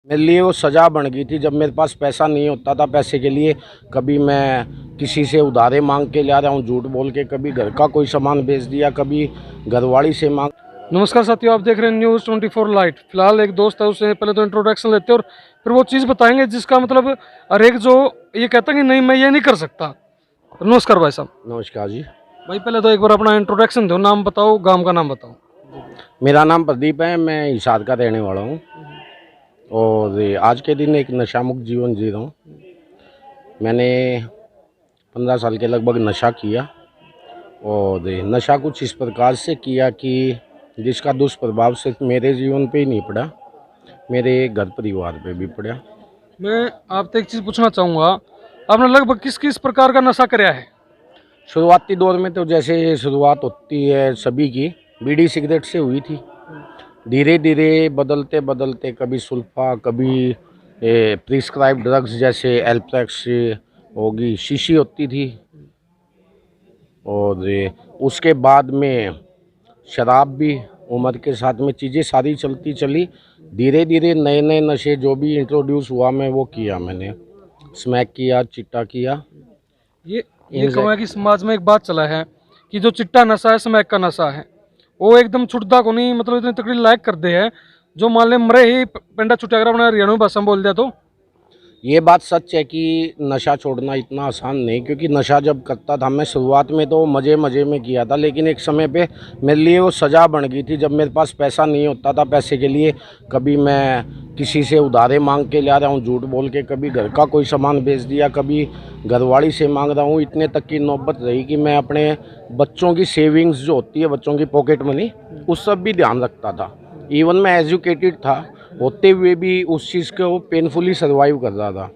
मेरे लिए वो सज़ा बन गई थी। जब मेरे पास पैसा नहीं होता था पैसे के लिए, कभी मैं किसी से उधारे मांग के ला रहा हूँ झूठ बोल के, कभी घर का कोई सामान बेच दिया, कभी घरवाली से मांग। नमस्कार साथियों, आप देख रहे हैं न्यूज़ 24 लाइट। फिलहाल एक दोस्त है, उससे पहले तो इंट्रोडक्शन लेते हैं और फिर वो चीज़ बताएंगे जिसका मतलब हर एक जो ये कहता है कि नहीं मैं ये नहीं कर सकता। नमस्कार भाई साहब। नमस्कार जी। भाई पहले तो एक बार अपना इंट्रोडक्शन दो, नाम बताओ, गांव का नाम बताओ। मेरा नाम प्रदीप है, मैं हिसार का रहने वाला हूँ और आज के दिन एक नशा मुक्त जीवन जी रहा हूँ। मैंने 15 साल के लगभग नशा किया और नशा कुछ इस प्रकार से किया कि जिसका दुष्प्रभाव सिर्फ मेरे जीवन पे ही नहीं पड़ा, मेरे घर परिवार पे भी पड़ा। मैं आपसे एक चीज़ पूछना चाहूँगा, आपने लगभग किस किस प्रकार का नशा कराया है? शुरुआती दौर में तो जैसे शुरुआत होती है सभी की, बीड़ी सिगरेट से हुई थी। धीरे धीरे बदलते बदलते कभी सुल्फा, कभी प्रिस्क्राइब ड्रग्स जैसे एल्प्रेक्स होगी, शीशी होती थी, और उसके बाद में शराब भी। उम्र के साथ में चीज़ें सारी चलती चली। धीरे धीरे नए नए नशे जो भी इंट्रोड्यूस हुआ मैं वो किया। मैंने स्मैक किया, चिट्टा किया। ये कहूँगा कि समाज में एक बात चला है कि जो चिट्टा नशा है, स्मैक का नशा है, वो एकदम छुटता को नहीं, मतलब इतनी तकड़ी लायक कर दे है जो मान ले मरे ही पेंडा छुट्टा कर अपना हरियाणवी भाषा में बोल दिया तो। ये बात सच है कि नशा छोड़ना इतना आसान नहीं, क्योंकि नशा जब करता था मैं शुरुआत में तो मज़े मज़े में किया था, लेकिन एक समय पे मेरे लिए वो सज़ा बन गई थी। जब मेरे पास पैसा नहीं होता था पैसे के लिए, कभी मैं किसी से उधारे मांग के ला रहा हूँ झूठ बोल के, कभी घर का कोई सामान बेच दिया, कभी घरवाली से मांग रहा हूँ। इतने तक की नौबत रही कि मैं अपने बच्चों की सेविंग्स जो होती है, बच्चों की पॉकेट मनी, उस सब भी ध्यान रखता था। इवन मैं एजुकेटेड था होते हुए भी उस चीज़ को पेनफुली सर्वाइव कर रहा था,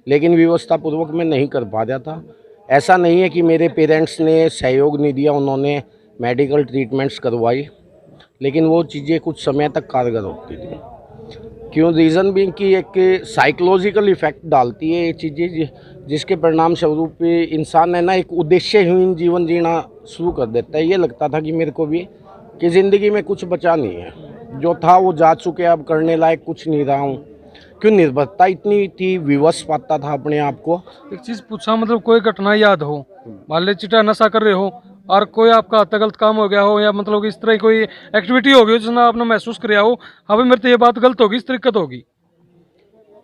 लेकिन व्यवस्थापूर्वक मैं नहीं कर पा रहा था। ऐसा नहीं है कि मेरे पेरेंट्स ने सहयोग नहीं दिया, उन्होंने मेडिकल ट्रीटमेंट्स करवाई, लेकिन वो चीज़ें कुछ समय तक कारगर होती थी। क्यों? रीज़न भी कि एक साइकोलॉजिकल इफ़ेक्ट डालती है ये चीज़ें, जिसके परिणाम स्वरूप इंसान है ना एक उद्देश्यहीन जीवन जीना शुरू कर देता है। ये लगता था कि मेरे को भी कि ज़िंदगी में कुछ बचा नहीं है, जो था वो जा चुके, अब करने लायक कुछ नहीं रहा हूँ। क्यों? निर्भरता इतनी थी, विवश पाता था अपने आप को। एक चीज़ पूछा, मतलब कोई घटना याद हो, मान ले चिट्टा नशा कर रहे हो और कोई आपका हाथ गलत काम हो गया हो, या मतलब कि इस तरह की कोई एक्टिविटी हो गई हो जिसने आपने महसूस किया हो हाँ भाई मेरे तो ये बात गलत होगी, इस तरीक़त होगी?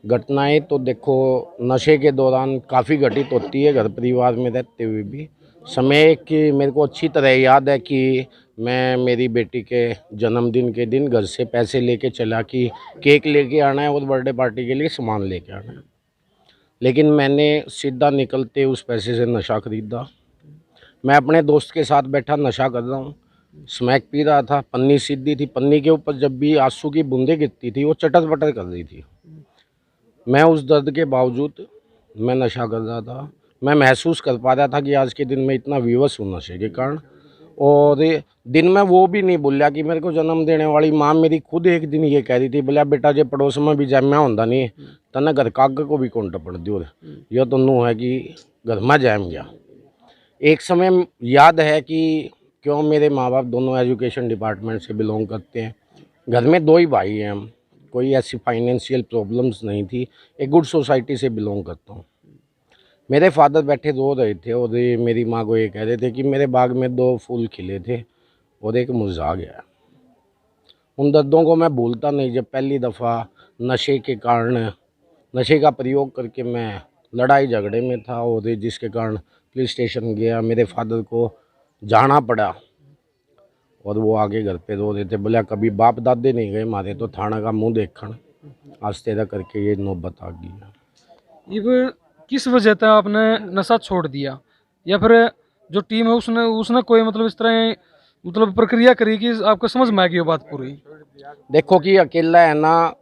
घटनाएं तो देखो नशे के दौरान काफ़ी घटित होती है, घर परिवार में रहते हुए भी। समय की मेरे को अच्छी तरह याद है कि मैं मेरी बेटी के जन्मदिन के दिन घर से पैसे लेके चला कि केक लेके आना है और बर्थडे पार्टी के लिए सामान लेके आना है, लेकिन मैंने सीधा निकलते उस पैसे से नशा खरीदा। मैं अपने दोस्त के साथ बैठा नशा कर रहा हूँ, स्मैक पी रहा था। पन्नी सीधी थी, पन्नी के ऊपर जब भी आंसू की बूंदें गिरती थी वो चटर पटर कर रही थी। मैं उस दर्द के बावजूद मैं नशा कर रहा था। मैं महसूस कर पा रहा था कि आज के दिन में इतना विवश हूँ नशे के कारण। और दिन में वो भी नहीं भूलिया कि मेरे को जन्म देने वाली माँ मेरी खुद एक दिन ये कह रही थी, बोला बेटा जे पड़ोस में भी जैम्या होंदा नहीं तने घर का आगे को भी कौन टपड़ दियो, यह तो नू है कि घर में जैम गया। एक समय याद है कि क्यों मेरे माँ बाप दोनों एजुकेशन डिपार्टमेंट से बिलोंग करते हैं, घर में दो ही भाई हैं हम, कोई ऐसी फाइनेंशियल प्रॉब्लम्स नहीं थी, एक गुड सोसाइटी से बिलोंग करता हूँ। मेरे फादर बैठे रो रहे थे और मेरी माँ को ये कह रहे थे कि मेरे बाग में 2 फूल खिले थे और एक मुरझा गया। उन दर्दों को मैं भूलता नहीं जब पहली दफ़ा नशे के कारण, नशे का प्रयोग करके मैं लड़ाई झगड़े में था और जिसके कारण पुलिस स्टेशन गया, मेरे फादर को जाना पड़ा और वो आगे घर पे रो रहे थे, बोला कभी बाप दादे नहीं गए मारे तो थाना का मुंह देखण, आज तेरा करके ये नौबत आ गई है। ये किस वजह से आपने नशा छोड़ दिया, या फिर जो टीम है उसने उसने कोई मतलब इस तरह मतलब प्रक्रिया करी कि आपको समझ में आ गई वो बात पूरी? देखो कि अकेला है ना,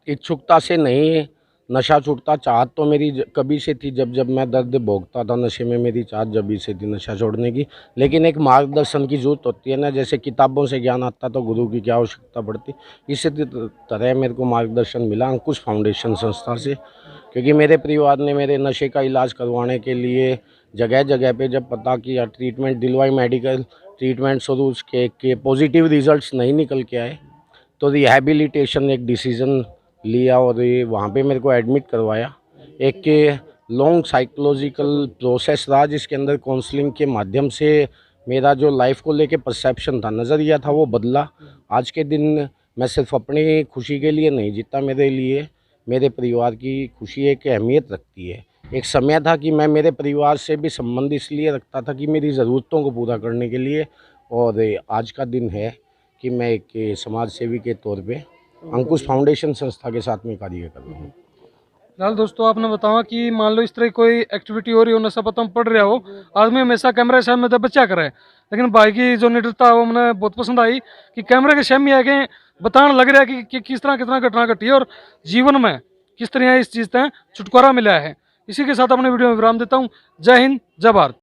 इच्छुकता से नहीं नशा छूटता, चाहत तो मेरी कभी से थी। जब जब मैं दर्द भोगता था नशे में, मेरी चाहत जब से थी नशा छोड़ने की, लेकिन एक मार्गदर्शन की ज़रूरत होती है ना। जैसे किताबों से ज्ञान आता तो गुरु की क्या आवश्यकता पड़ती, इसी तरह मेरे को मार्गदर्शन मिला अंकुश फाउंडेशन संस्था से, क्योंकि मेरे परिवार ने मेरे नशे का इलाज करवाने के लिए जगह जगह पे जब पता किया, ट्रीटमेंट दिलवाई, मेडिकल ट्रीटमेंट्स, और उसके के पॉजिटिव रिजल्ट्स नहीं निकल के आए, तो रिहैबिलिटेशन एक डिसीज़न लिया और वहाँ पे मेरे को एडमिट करवाया। एक लॉन्ग साइकोलॉजिकल प्रोसेस रहा जिसके अंदर काउंसलिंग के माध्यम से मेरा जो लाइफ को लेके परसेप्शन था, नज़रिया था, वो बदला। आज के दिन मैं सिर्फ अपनी खुशी के लिए नहीं जीता, मेरे लिए मेरे परिवार की खुशी एक अहमियत रखती है। एक समय था कि मैं मेरे परिवार से भी संबंध इसलिए रखता था कि मेरी ज़रूरतों को पूरा करने के लिए, और आज का दिन है कि मैं एक समाज सेवी के तौर पे अंकुश फाउंडेशन संस्था के साथ में कार्य कर रहा हूँ। फिलहाल दोस्तों आपने बताया कि मान लो इस तरह कोई एक्टिविटी हो रही हो, नशा पता पड़ रहा हो, आदमी हमेशा कैमरे के सामने तो बचा करे, लेकिन भाई की जो निडरता है वो मुझे बहुत पसंद आई कि कैमरे के सामने आके बताने लग रहा है कि किस तरह कितना घटना घटी है और जीवन में किस तरह इस चीज़ से छुटकारा मिला है। इसी के साथ अपने वीडियो में विराम देता हूँ। जय हिंद, जय भारत।